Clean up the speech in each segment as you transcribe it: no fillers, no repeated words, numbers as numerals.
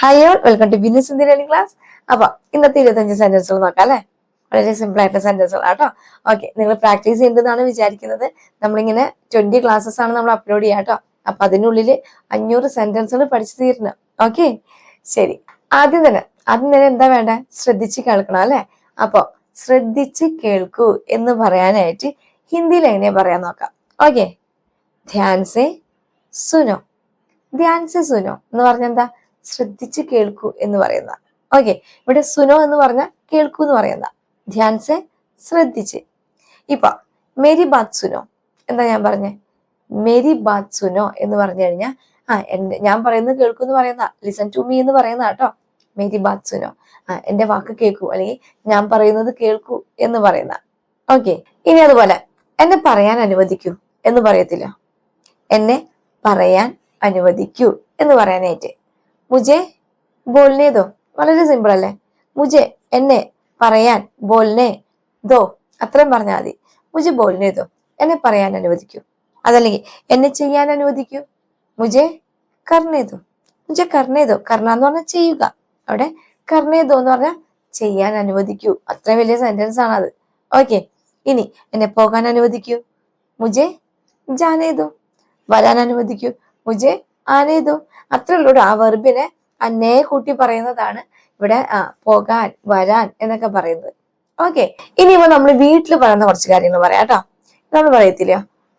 Hi all, welcome to Bini's Hindi learning class. അപ്പൊ ഇന്നത്തെ 25 സെന്റൻസുകൾ നോക്കാം അല്ലെ. വളരെ സിമ്പിൾ ആയിട്ടുള്ള സെന്റൻസുകൾ കേട്ടോ. ഓക്കെ, നിങ്ങൾ പ്രാക്ടീസ് ചെയ്യേണ്ടതാണ് വിചാരിക്കുന്നത്. നമ്മളിങ്ങനെ 20 ക്ലാസ്സസ് ആണ് നമ്മൾ അപ്ലോഡ് ചെയ്യുക കേട്ടോ. അപ്പൊ അതിനുള്ളിൽ 500 സെന്റൻസുകൾ പഠിച്ചു തീരണം. ഓക്കെ, ശരി. ആദ്യം തന്നെ എന്താ വേണ്ട, ശ്രദ്ധിച്ച് കേൾക്കണം അല്ലെ. അപ്പൊ ശ്രദ്ധിച്ച് കേൾക്കൂ എന്ന് പറയാനായിട്ട് ഹിന്ദിയിൽ എങ്ങനെ പറയാൻ നോക്കാം. ഓക്കെ, ധ്യാൻ സെ സുനോ. ധ്യാൻ സെ സുനോ എന്ന് പറഞ്ഞ എന്താ, ശ്രദ്ധിച്ച് കേൾക്കൂ എന്ന് പറയുന്ന. ഓക്കെ, ഇവിടെ സുനോ എന്ന് പറഞ്ഞ കേൾക്കൂ എന്ന് പറയുന്ന. ധ്യാൻ സെ ശ്രദ്ധിച്ച്. ഇപ്പൊ മേരി ബാത് സുനോ എന്താ ഞാൻ പറഞ്ഞേ, മേരി ബാത് സുനോ എന്ന് പറഞ്ഞു കഴിഞ്ഞാൽ ഞാൻ പറയുന്നത് കേൾക്കൂ എന്ന് പറയുന്ന, ലിസൺ ടു മീ എന്ന് പറയുന്ന കേട്ടോ. മേരി ബാത് സുനോ, എന്റെ വാക്ക് കേൾക്കൂ അല്ലെങ്കിൽ ഞാൻ പറയുന്നത് കേൾക്കൂ എന്ന് പറയുന്ന. ഓക്കെ, ഇനി അതുപോലെ എന്നെ പറയാൻ അനുവദിക്കൂ എന്ന് പറയത്തില്ല. എന്നെ പറയാൻ അനുവദിക്കൂ എന്ന് പറയാനായിട്ട് മുജെ ബോൾനെ ദോ. വളരെ സിമ്പിൾ അല്ലേ. മുജെ എന്നെ പറയാൻ, ബോൾനെ ദോ അത്രയും പറഞ്ഞാൽ മതി. മുജെ ബോൾനെ ദോ, എന്നെ പറയാൻ അനുവദിക്കൂ. അതല്ലെങ്കിൽ എന്നെ ചെയ്യാൻ അനുവദിക്കൂ. മുജെ കർണേ ദോ. മുജെ കർണേ ദോ, കർണ എന്ന് പറഞ്ഞാൽ ചെയ്യുക. അവിടെ കർണേ ദോ എന്ന് പറഞ്ഞാൽ ചെയ്യാൻ അനുവദിക്കൂ. അത്രയും വലിയ സെന്റൻസ് ആണ് അത്. ഓക്കെ, ഇനി എന്നെ പോകാൻ അനുവദിക്കൂ. മുജെ ജാനേ ദോ. വരാൻ അനുവദിക്കൂ. മുജെ ആനേ ദോ. അത്രേ ഉള്ളൂ. ആ വെർബിനെ അന്നേ കൂട്ടി പറയുന്നതാണ് ഇവിടെ പോകാൻ, വരാൻ എന്നൊക്കെ പറയുന്നത്. ഓക്കെ, ഇനിയിപ്പോ നമ്മൾ വീട്ടിൽ പറയുന്ന കുറച്ച് കാര്യങ്ങൾ പറയാം കേട്ടോ. നമ്മൾ പറയത്തില്ല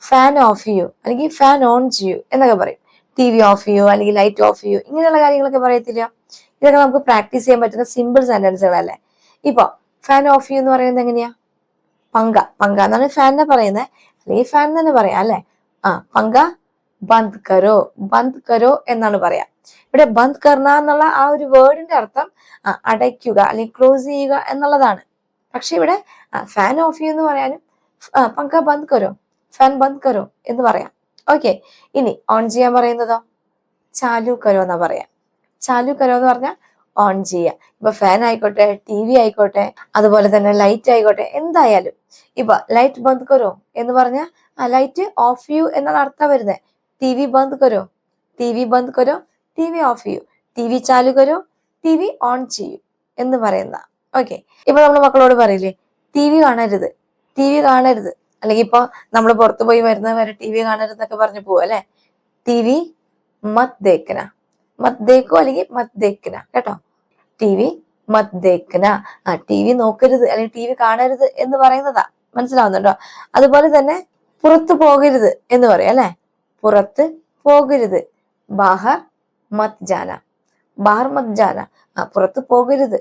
ഫാൻ ഓഫ് ചെയ്യൂ അല്ലെങ്കിൽ ഫാൻ ഓൺ ചെയ്യൂ എന്നൊക്കെ പറയും. TV ഓഫ് ചെയ്യൂ അല്ലെങ്കിൽ ലൈറ്റ് ഓഫ് ചെയ്യൂ, ഇങ്ങനെയുള്ള കാര്യങ്ങളൊക്കെ പറയത്തില്ല. ഇതൊക്കെ നമുക്ക് പ്രാക്ടീസ് ചെയ്യാൻ പറ്റുന്ന സിമ്പിൾ സെന്റൻസുകളല്ലേ. ഇപ്പൊ ഫാൻ ഓഫ് ചെയ്യൂ എന്ന് പറയുന്നത് എങ്ങനെയാ, പങ്ക. പങ്ക എന്നാണ് ഫാനിനെ പറയുന്നത്, അല്ലെങ്കിൽ ഫാൻ തന്നെ പറയാം അല്ലെ. പങ്ക ബന്ദ് കരോ. ബന്ദ് കരോ എന്നാണ് പറയാ. ഇവിടെ ബന്ദ് കർണ എന്നുള്ള ആ ഒരു വേർഡിന്റെ അർത്ഥം അടയ്ക്കുക അല്ലെങ്കിൽ ക്ലോസ് ചെയ്യുക എന്നുള്ളതാണ്. പക്ഷെ ഇവിടെ ഫാൻ ഓഫ് ചെയ്യൂ എന്ന് പറയാനും പങ്ക ബന്ദ് കരോ, ഫാൻ ബന്ദ് കരോ എന്ന് പറയാം. ഓക്കെ, ഇനി ഓൺ ചെയ്യാൻ പറയുന്നതോ ചാലു കരോ എന്നാ പറയാം. ചാലു കരോ എന്ന് പറഞ്ഞാൽ ഓൺ ചെയ്യുക. ഇപ്പൊ ഫാൻ ആയിക്കോട്ടെ, TV ആയിക്കോട്ടെ, അതുപോലെ തന്നെ ലൈറ്റ് ആയിക്കോട്ടെ, എന്തായാലും. ഇപ്പൊ ലൈറ്റ് ബന്ദ് കരോ എന്ന് പറഞ്ഞാൽ ലൈറ്റ് ഓഫ് ചെയ്യൂ എന്നാണ് അർത്ഥം വരുന്നത്. TV ബന്ദ് കരോ, TV ബന്ദ് കരോ, TV ഓഫ് ചെയ്യൂ. TV ചാലു കരോ, TV ഓൺ ചെയ്യൂ എന്ന് പറയുന്ന. ഓക്കെ, ഇപ്പൊ നമ്മൾ മക്കളോട് പറയില്ലേ TV കാണരുത്, TV കാണരുത്, അല്ലെങ്കിൽ ഇപ്പൊ നമ്മൾ പുറത്തു പോയി വരുന്നവരെ TV കാണരുത് എന്നൊക്കെ പറഞ്ഞു പോവും അല്ലെ. TV മത് ദേഖന, മത് ദേഖോ അല്ലെങ്കിൽ മത് ദേഖന കേട്ടോ. TV മത് ദേഖന, TV നോക്കരുത് അല്ലെങ്കിൽ TV കാണരുത് എന്ന് പറയുന്നതാ. മനസ്സിലാവുന്നുണ്ടോ? അതുപോലെ തന്നെ പുറത്തു പോകരുത് എന്ന് പറയാം അല്ലെ. പുറത്ത് പോകരുത്, ബാഹർ മത് ജാന. ബാഹർ മത് ജാന, പുറത്ത് പോകരുത്.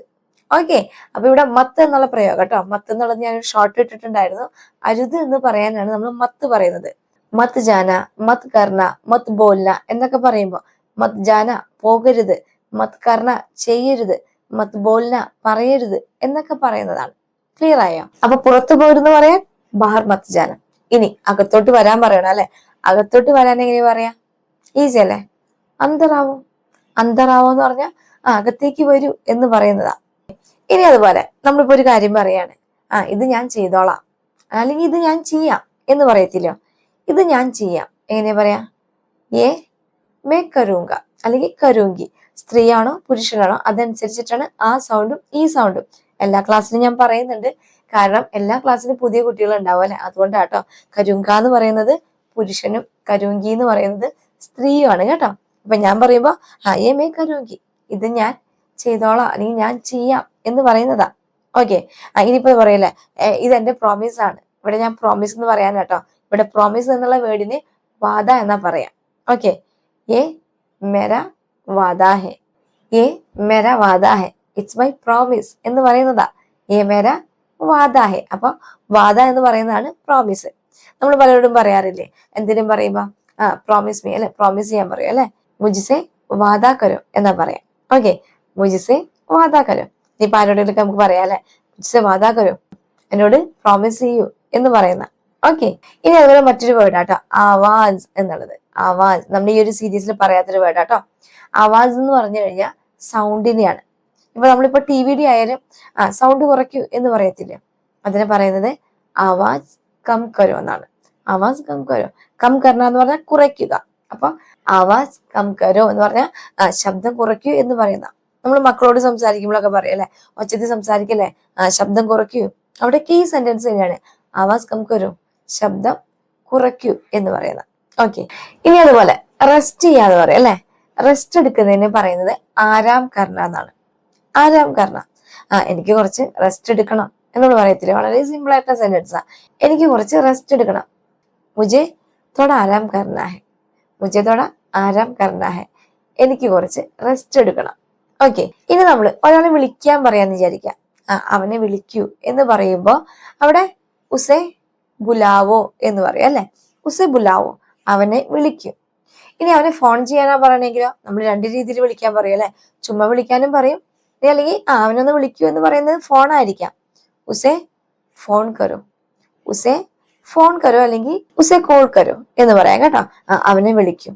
ഓക്കെ, അപ്പൊ ഇവിടെ മത്ത് എന്നുള്ള പ്രയോഗം കേട്ടോ. മത്ത് എന്നുള്ളത് ഞാൻ ഷോർട്ട് ഇട്ടിട്ടുണ്ടായിരുന്നു. അരുത് എന്ന് പറയാനാണ് നമ്മൾ മത്ത് പറയുന്നത്. മത് ജാന, മത് കർണ, മത് ബോൽന എന്നൊക്കെ പറയുമ്പോ മത് ജാന പോകരുത്, മത് കർണ ചെയ്യരുത്, മത് ബോൽന പറയരുത് എന്നൊക്കെ പറയുന്നതാണ്. ക്ലിയർ ആയോ? അപ്പൊ പുറത്തു പോകരുതെന്ന് പറയാൻ ബാഹർ മത് ജാന. ഇനി അകത്തോട്ട് വരാൻ പറയണം അല്ലെ. അകത്തോട്ട് വരാൻ എങ്ങനെ പറയാ, ഈസി അല്ലേ. അന്തറാവോ. അന്തറാവോ എന്ന് പറഞ്ഞാൽ അകത്തേക്ക് വരൂ എന്ന് പറയുന്നതാ. ഇനി അതുപോലെ നമ്മളിപ്പോ ഒരു കാര്യം പറയാണ്, ഇത് ഞാൻ ചെയ്തോളാം അല്ലെങ്കിൽ ഇത് ഞാൻ ചെയ്യാം എന്ന് പറയത്തില്ലോ. ഇത് ഞാൻ ചെയ്യാം എങ്ങനെ പറയാ, ഏ മേ കരൂങ്ക അല്ലെങ്കിൽ കരൂങ്കി. സ്ത്രീയാണോ പുരുഷനാണോ അതനുസരിച്ചിട്ടാണ് ആ സൗണ്ടും ഈ സൗണ്ടും. എല്ലാ ക്ലാസ്സിലും ഞാൻ പറയുന്നുണ്ട്, കാരണം എല്ലാ ക്ലാസ്സിലും പുതിയ കുട്ടികൾ ഉണ്ടാവും അല്ലെ. അതുകൊണ്ടാട്ടോ കരൂങ്ക എന്ന് പറയുന്നത് പുരുഷനും കരൂങ്കി എന്ന് പറയുന്നത് സ്ത്രീയുമാണ് കേട്ടോ. അപ്പൊ ഞാൻ പറയുമ്പോ ഏ മേ കരൂങ്കി, ഇത് ഞാൻ ചെയ്തോളാം അല്ലെങ്കിൽ ഞാൻ ചെയ്യാം എന്ന് പറയുന്നതാ. ഓക്കെ, ഇനിയിപ്പോ പറയല്ലേ ഇതെന്റെ പ്രോമിസ് ആണ്. ഇവിടെ ഞാൻ പ്രോമിസ് എന്ന് പറയാൻ കേട്ടോ. ഇവിടെ പ്രോമിസ് എന്നുള്ള വേർഡിന് വാദ എന്നാ പറയാം. ഓക്കെ, ഏ മേര വാദാ ഹെ, ഏ മേര വാദാ ഹെ, ഇറ്റ്സ് മൈ പ്രോമിസ് എന്ന് പറയുന്നതാ. ഏ മേര വാദാ ഹെ, അപ്പൊ വാദ എന്ന് പറയുന്നതാണ് പ്രോമിസ്. നമ്മൾ പലരോടും പറയാറില്ലേ, എന്തിനും പറയുമ്പോ പ്രോമിസ് മീ അല്ലെ, പ്രോമിസ് ചെയ്യാൻ പറയും അല്ലെ. മുജിസെ വാദാ കരോ എന്നാ പറയാം. ഓക്കെ, മുജിസെ വാദാ കരോ. ഇപ്പൊ ആരോടെങ്കിലൊക്കെ നമുക്ക് പറയാം അല്ലെ, മുജിസെ വാദാ കരോ, എന്നോട് പ്രോമിസ് ചെയ്യൂ എന്ന് പറയുന്ന. ഓക്കെ, ഇനി അതുപോലെ മറ്റൊരു വേർഡ് ആട്ടോ, ആവാസ് എന്നുള്ളത്. ആവാസ് നമ്മൾ ഈ ഒരു സീരീസിൽ പറയാത്തൊരു വേർഡ് ആട്ടോ. ആവാസ് എന്ന് പറഞ്ഞു കഴിഞ്ഞാൽ സൗണ്ടിനെയാണ്. ഇപ്പൊ നമ്മളിപ്പോ TVD ആയാലും സൗണ്ട് കുറയ്ക്കൂ എന്ന് പറയത്തില്ല, അതിനെ പറയുന്നത് ആവാസ് കം കരോ എന്നാണ്. ആവാസ് കം കരോ, കം കർണ എന്ന് പറഞ്ഞാൽ കുറയ്ക്കുക. അപ്പൊ ആവാസ് കം കരോ എന്ന് പറഞ്ഞാൽ ശബ്ദം കുറയ്ക്കൂ എന്ന് പറയുന്ന. നമ്മൾ മക്കളോട് സംസാരിക്കുമ്പോഴൊക്കെ പറയും അല്ലെ, ഒച്ചത്തിൽ സംസാരിക്കല്ലേ, ശബ്ദം കുറയ്ക്കൂ. അവിടെയൊക്കെ ഈ സെന്റൻസ് തന്നെയാണ് ആവാസ് കം കരോ, ശബ്ദം കുറയ്ക്കൂ എന്ന് പറയുന്നത്. ഓക്കെ, ഇനി അതുപോലെ റെസ്റ്റ് ചെയ്യാന്ന് പറയാം അല്ലെ. റെസ്റ്റ് എടുക്കുന്നതിന് പറയുന്നത് ആരാം കർണ എന്നാണ്. ആരാം കർണ, എനിക്ക് കുറച്ച് റെസ്റ്റ് എടുക്കണം എന്നോട് പറയത്തില്ലേ, വളരെ സിമ്പിൾ ആയിട്ടുള്ള സെന്റൻസാ. എനിക്ക് കുറച്ച് റെസ്റ്റ് എടുക്കണം, മുझे थोड़ा आराम करना है, मुझे थोड़ा आराम करना है, എനിക്ക് കുറച്ച് റെസ്റ്റ് എടുക്കണം. ഓക്കെ, ഇനി നമ്മൾ ഒരാളെ വിളിക്കാൻ പറയാന്ന് വിചാരിക്കാം. അവനെ വിളിക്കൂ എന്ന് പറയുമ്പോ അവിടെ ഉസേ ബുലാവോ എന്ന് പറയും അല്ലെ. ഉസേ ബുലാവോ, അവനെ വിളിക്കൂ. ഇനി അവനെ ഫോൺ ചെയ്യാനാ പറയണെങ്കിലോ നമ്മൾ രണ്ട് രീതിയിൽ വിളിക്കാൻ പറയും അല്ലെ. ചുമ്മാ വിളിക്കാനും പറയും, അല്ലെങ്കിൽ അവനൊന്ന് വിളിക്കൂ എന്ന് പറയുന്നത് ഫോൺ ആയിരിക്കാം. ഉസേ ഫോൺ കരോ, ഉസേ ഫോൺ കരോ, അല്ലെങ്കിൽ ഉസേ കോൾ കരോ എന്ന് പറയാം കേട്ടോ. അവനെ വിളിക്കും.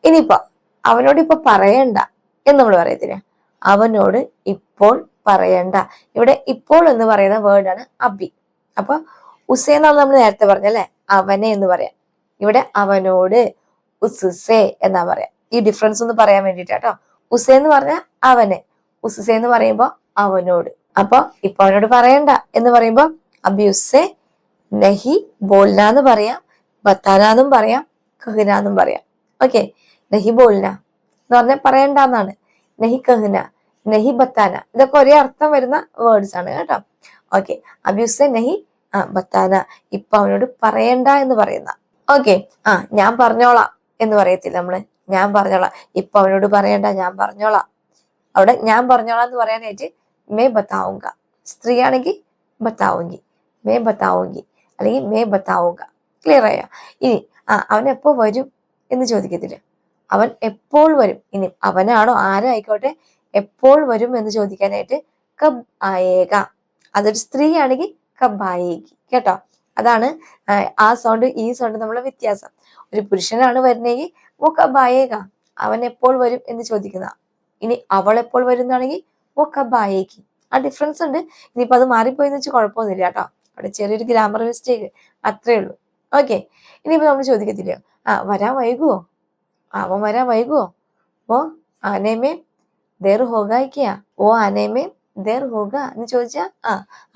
ഇനിയിപ്പോ അവനോട് ഇപ്പൊ പറയണ്ട എന്ന് നമ്മൾ പറയത്തില്ല, അവനോട് ഇപ്പോൾ പറയണ്ട. ഇവിടെ ഇപ്പോൾ എന്ന് പറയുന്ന വേർഡാണ് അബി. അപ്പൊ ഉസേ എന്നാണ് നമ്മൾ നേരത്തെ പറഞ്ഞല്ലേ, അവനെ എന്ന് പറയാം. ഇവിടെ അവനോട് ഉസുസേ എന്നാ പറയാം. ഈ ഡിഫറൻസ് ഒന്ന് പറയാൻ വേണ്ടിട്ടാട്ടോ. ഉസേ എന്ന് പറഞ്ഞാൽ അവനെ, ഉസുസേ എന്ന് പറയുമ്പോ അവനോട്. അപ്പൊ ഇപ്പൊ അവനോട് പറയണ്ട എന്ന് പറയുമ്പോ അബി ഉസ്സേ നഹി ബോൽന എന്ന് പറയാം, ബത്താന എന്നും പറയാം, കഹ്ന എന്നും പറയാം. ഓക്കെ, നഹി ബോൽന എന്ന് പറഞ്ഞാൽ പറയണ്ട എന്നാണ്, നഹി കഹ്ന, നഹി ബത്താന, ഇതൊക്കെ ഒരേ അർത്ഥം വരുന്ന വേർഡ്സ് ആണ് കേട്ടോ. ഓക്കെ, അബി ഉസ്സേ നഹി ബത്താന, ഇപ്പൊ അവനോട് പറയണ്ട എന്ന് പറയുന്ന. ഓക്കെ, ഞാൻ പറഞ്ഞോളാം എന്ന് പറയത്തില്ല നമ്മള്, ഞാൻ പറഞ്ഞോളാം, ഇപ്പൊ അവനോട് പറയണ്ട, ഞാൻ പറഞ്ഞോളാം. അവിടെ ഞാൻ പറഞ്ഞോളാം എന്ന് പറയാനായിട്ട് മേ ബത്താവുക, സ്ത്രീ ആണെങ്കിൽ ബത്താവുങ്കി, മേ ബത്താവുങ്കി, അല്ലെങ്കിൽ മേ ബത്താവുക. ക്ലിയർ ആയോ? ഇനി അവൻ എപ്പോ വരും എന്ന് ചോദിക്കത്തില്ല, അവൻ എപ്പോൾ വരും. ഇനി അവനാണോ ആരായിക്കോട്ടെ, എപ്പോൾ വരും എന്ന് ചോദിക്കാനായിട്ട് കബ് ആയേക. അതൊരു സ്ത്രീ ആണെങ്കിൽ കബ് ആയേഗി കേട്ടോ. അതാണ് ആ സൗണ്ട് ഈ സൗണ്ട് നമ്മളെ വ്യത്യാസം. ഒരു പുരുഷനാണ് വരുന്നെങ്കിൽ ഓ കബ് ആയേക, അവൻ എപ്പോൾ വരും എന്ന് ചോദിക്കുന്ന. ഇനി അവൾ എപ്പോൾ വരും എന്നാണെങ്കിൽ ഓ കബ് ആയേഗി. ആ ഡിഫറൻസ് ഉണ്ട്. ഇനിയിപ്പോ അത് മാറിപ്പോയെന്ന് വെച്ചാൽ കുഴപ്പമൊന്നുമില്ല കേട്ടോ, അവിടെ ചെറിയൊരു ഗ്രാമർ മിസ്റ്റേക്ക് അത്രേ ഉള്ളൂ. ഓക്കെ, ഇനിയിപ്പോ നമ്മൾ ചോദിക്കത്തില്ല വരാൻ വൈകുവോ, അവൻ വരാൻ വൈകുവോ, ഓ ആനേമേ ദേർ ഹോഗായിക്കാ, ഓ ആനേമേ ദേർ ഹോഗ എന്ന് ചോദിച്ചാ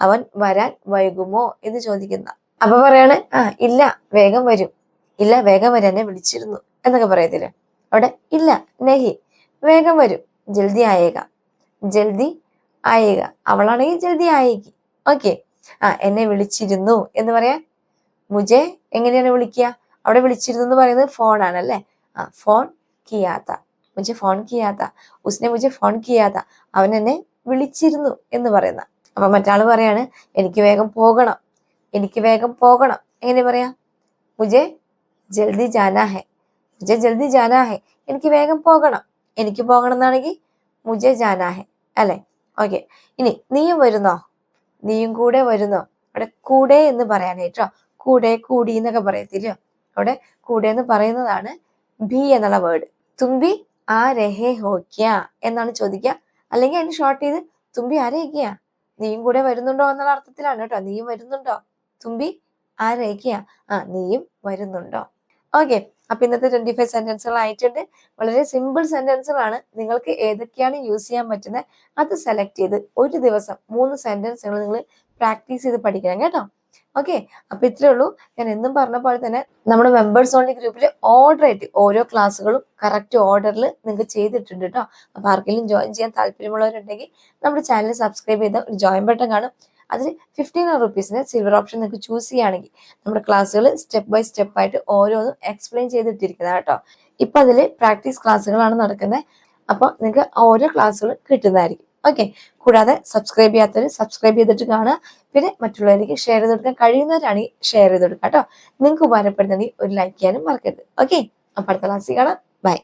അവൻ വരാൻ വൈകുമോ എന്ന് ചോദിക്കുന്ന. അപ്പൊ പറയാണ് ഇല്ല വേഗം വരും, ഇല്ല വേഗം വരും, എന്നെ വിളിച്ചിരുന്നു എന്നൊക്കെ പറയത്തില്ല. അവിടെ ഇല്ല നഹി, വേഗം വരും, ജൽദി ആയേക, ജൽദി ആയേക, അവളാണെങ്കിൽ ജൽദി ആയേഗി. ഓക്കെ, എന്നെ വിളിച്ചിരുന്നു എന്ന് പറയാൻ മുജെ എങ്ങനെയാണ് വിളിക്കുക? അവിടെ വിളിച്ചിരുന്നു എന്ന് പറയുന്നത് ഫോൺ ആണല്ലേ. ഫോൺ കിയാത്ത, മുജെ ഫോൺ കിയാത്ത, ഉസ്നെ മുജെ ഫോൺ കിയാത്ത, അവൻ എന്നെ വിളിച്ചിരുന്നു എന്ന് പറയുന്ന. അപ്പൊ മറ്റാള് പറയാണ് എനിക്ക് വേഗം പോകണം, എനിക്ക് വേഗം പോകണം. എങ്ങനെ പറയാ? മുജെ ജൽദി ജാനാ ഹെ, മുജെ ജൽദി ജാനാ ഹെ, എനിക്ക് വേഗം പോകണം. എനിക്ക് പോകണം എന്നാണെങ്കിൽ മുജെ ജാനാ ഹെ അല്ലെ. ഓക്കെ, ഇനി നീയും വരുന്നോ, നീയും കൂടെ വരുന്നോ. അവിടെ കൂടെ എന്ന് പറയാനായിട്ടോ, കൂടെ കൂടി എന്നൊക്കെ പറയത്തില്ലയോ, അവിടെ കൂടെ എന്ന് പറയുന്നതാണ് ബി എന്നുള്ള വേർഡ്. തുമ്പി ആ രഹേ ഹോക്യ എന്നാണ് ചോദിക്കുക, അല്ലെങ്കിൽ അതിന് ഷോർട്ട് ചെയ്ത് തുമ്പി ആ രേഖ്യ, നീയും കൂടെ വരുന്നുണ്ടോ എന്നുള്ള അർത്ഥത്തിലാണ് കേട്ടോ. നീയും വരുന്നുണ്ടോ, തുമ്പി ആ രേഖ്യ, നീയും വരുന്നുണ്ടോ. ഓക്കെ, അപ്പൊ ഇന്നത്തെ 25 സെന്റൻസുകൾ ആയിട്ടുണ്ട്. വളരെ സിമ്പിൾ സെന്റൻസുകളാണ്. നിങ്ങൾക്ക് ഏതൊക്കെയാണ് യൂസ് ചെയ്യാൻ പറ്റുന്നത് അത് സെലക്ട് ചെയ്ത് ഒരു ദിവസം 3 സെന്റൻസുകൾ നിങ്ങൾ പ്രാക്ടീസ് ചെയ്ത് പഠിക്കണം കേട്ടോ. ഓക്കെ, അപ്പൊ ഇത്രേ ഉള്ളൂ. ഞാൻ എന്നും പറഞ്ഞ പോലെ തന്നെ നമ്മുടെ മെമ്പേഴ്സ് ഓൺലി ഗ്രൂപ്പിൽ ഓർഡർ ആയിട്ട് ഓരോ ക്ലാസ്സുകളും കറക്റ്റ് ഓർഡറിൽ നിങ്ങൾക്ക് ചെയ്തിട്ടുണ്ട് കേട്ടോ. അപ്പൊ ആർക്കെങ്കിലും ജോയിൻ ചെയ്യാൻ താല്പര്യമുള്ളവരുണ്ടെങ്കിൽ നമ്മുടെ ചാനൽ സബ്സ്ക്രൈബ് ചെയ്ത ഒരു ജോയിൻ ബട്ടൺ കാണും. അതിൽ 15 റുപ്പീസിന് സിൽവർ ഓപ്ഷൻ നിങ്ങൾക്ക് ചൂസ് ചെയ്യുകയാണെങ്കിൽ നമ്മുടെ ക്ലാസ്സുകൾ സ്റ്റെപ്പ് ബൈ സ്റ്റെപ്പ് ആയിട്ട് ഓരോന്നും എക്സ്പ്ലെയിൻ ചെയ്തിട്ടിരിക്കുന്നത് കേട്ടോ. ഇപ്പൊ അതിൽ പ്രാക്ടീസ് ക്ലാസ്സുകളാണ് നടക്കുന്നത്. അപ്പോൾ നിങ്ങൾക്ക് ഓരോ ക്ലാസ്സുകൾ കിട്ടുന്നതായിരിക്കും. ഓക്കെ, കൂടാതെ സബ്സ്ക്രൈബ് ചെയ്യാത്തവർ സബ്സ്ക്രൈബ് ചെയ്തിട്ട് കാണുക. പിന്നെ മറ്റുള്ളവർക്ക് ഷെയർ ചെയ്ത് കൊടുക്കാൻ കഴിയുന്നവരാണെങ്കിൽ ഷെയർ ചെയ്ത് കൊടുക്കുക കേട്ടോ. നിങ്ങൾക്ക് ഉപകാരപ്പെടുന്നെങ്കിൽ ഒരു ലൈക്ക് ചെയ്യാനും മറക്കരുത്. ഓക്കെ, അപ്പോൾ അടുത്ത ക്ലാസ്സിൽ കാണാം. ബൈ.